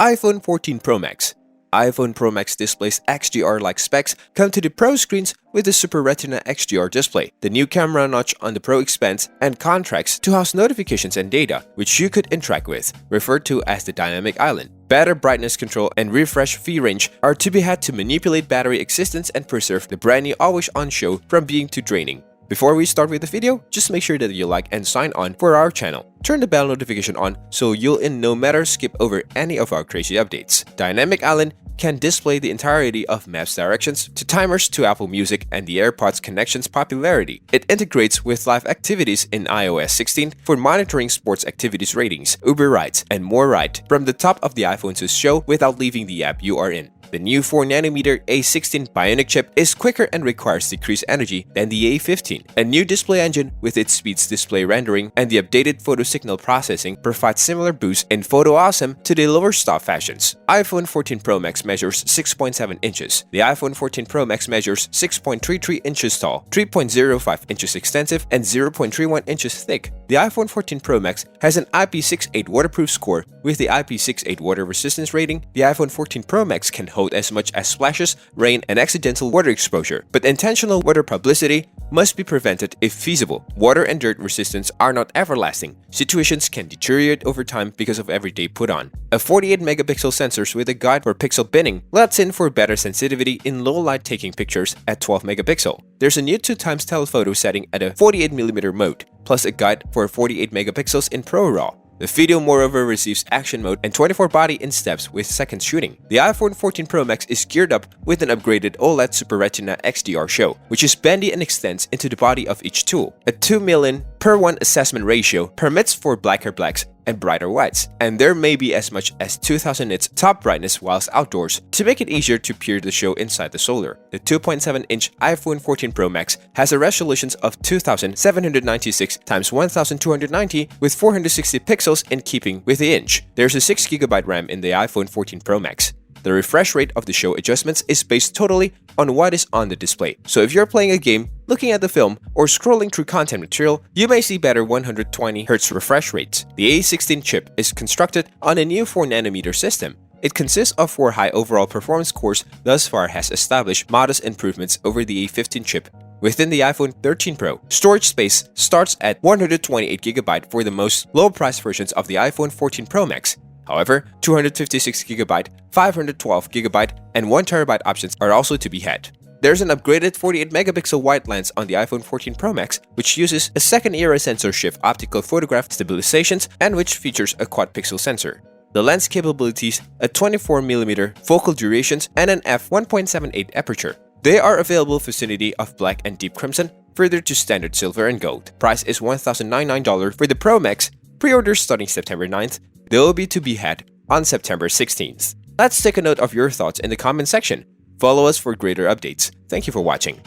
iPhone 14 Pro Max. iPhone Pro Max display's XDR-like specs come to the Pro screens with the Super Retina XDR display. The new camera notch on the Pro expands and contracts to house notifications and data, which you could interact with, referred to as the dynamic island. Better brightness control and refresh fee range are to be had to manipulate battery existence and preserve the brand new always-on show from being too draining. Before we start with the video, just make sure that you like and sign on for our channel. Turn the bell notification on so you'll in no matter skip over any of our crazy updates. Dynamic Island can display the entirety of Maps directions to timers to Apple Music and the AirPods connection's popularity. It integrates with live activities in iOS 16 for monitoring sports activities ratings, Uber rides, and more right from the top of the iPhone to show without leaving the app you are in. The new 4nm A16 Bionic chip is quicker and requires decreased energy than the A15. A new display engine with its speeds display rendering and the updated photo signal processing provides similar boosts in photo awesome to the lower stop fashions. iPhone 14 Pro Max measures 6.7 inches. The iPhone 14 Pro Max measures 6.33 inches tall, 3.05 inches extensive, and 0.31 inches thick. The iPhone 14 Pro Max has an IP68 waterproof score with the IP68 water resistance rating. The iPhone 14 Pro Max can hold as much as splashes, rain, and accidental water exposure, but intentional water publicity must be prevented if feasible. Water and dirt resistance are not everlasting. Situations can deteriorate over time because of everyday put on. A 48-megapixel sensor with a guide for pixel binning lets in for better sensitivity in low light taking pictures at 12 megapixel. There's a new 2x telephoto setting at a 48mm mode, plus a guide for 48 megapixels in ProRAW. The video moreover receives action mode and 24 body in steps with second shooting. The iPhone 14 Pro Max is geared up with an upgraded OLED Super Retina XDR show, which is bendy and extends into the body of each tool. A 2 million per 1 assessment ratio permits for blacker blacks and brighter whites, and there may be as much as 2000 nits top brightness whilst outdoors to make it easier to peer the show inside the solar. The 2.7-inch iPhone 14 Pro Max has a resolution of 2796 x 1290 with 460 pixels in keeping with the inch. There's a 6GB RAM in the iPhone 14 Pro Max. The refresh rate of the show adjustments is based totally on what is on the display. So if you're playing a game, looking at the film, or scrolling through content material, you may see better 120Hz refresh rates. The A16 chip is constructed on a new 4nm system. It consists of 4 high overall performance cores, thus far has established modest improvements over the A15 chip. Within the iPhone 13 Pro, storage space starts at 128GB for the most low-priced versions of the iPhone 14 Pro Max. However, 256GB, 512GB, and 1TB options are also to be had. There's an upgraded 48-megapixel wide lens on the iPhone 14 Pro Max, which uses a second-era sensor shift optical photograph stabilizations and which features a quad-pixel sensor. The lens capabilities, a 24mm focal durations, and an f1.78 aperture. They are available vicinity of black and deep crimson, further to standard silver and gold. Price is $1,099 for the Pro Max. Pre-orders starting September 9th. They will be to be had on September 16th. Let's take a note of your thoughts in the comment section. Follow us for greater updates. Thank you for watching.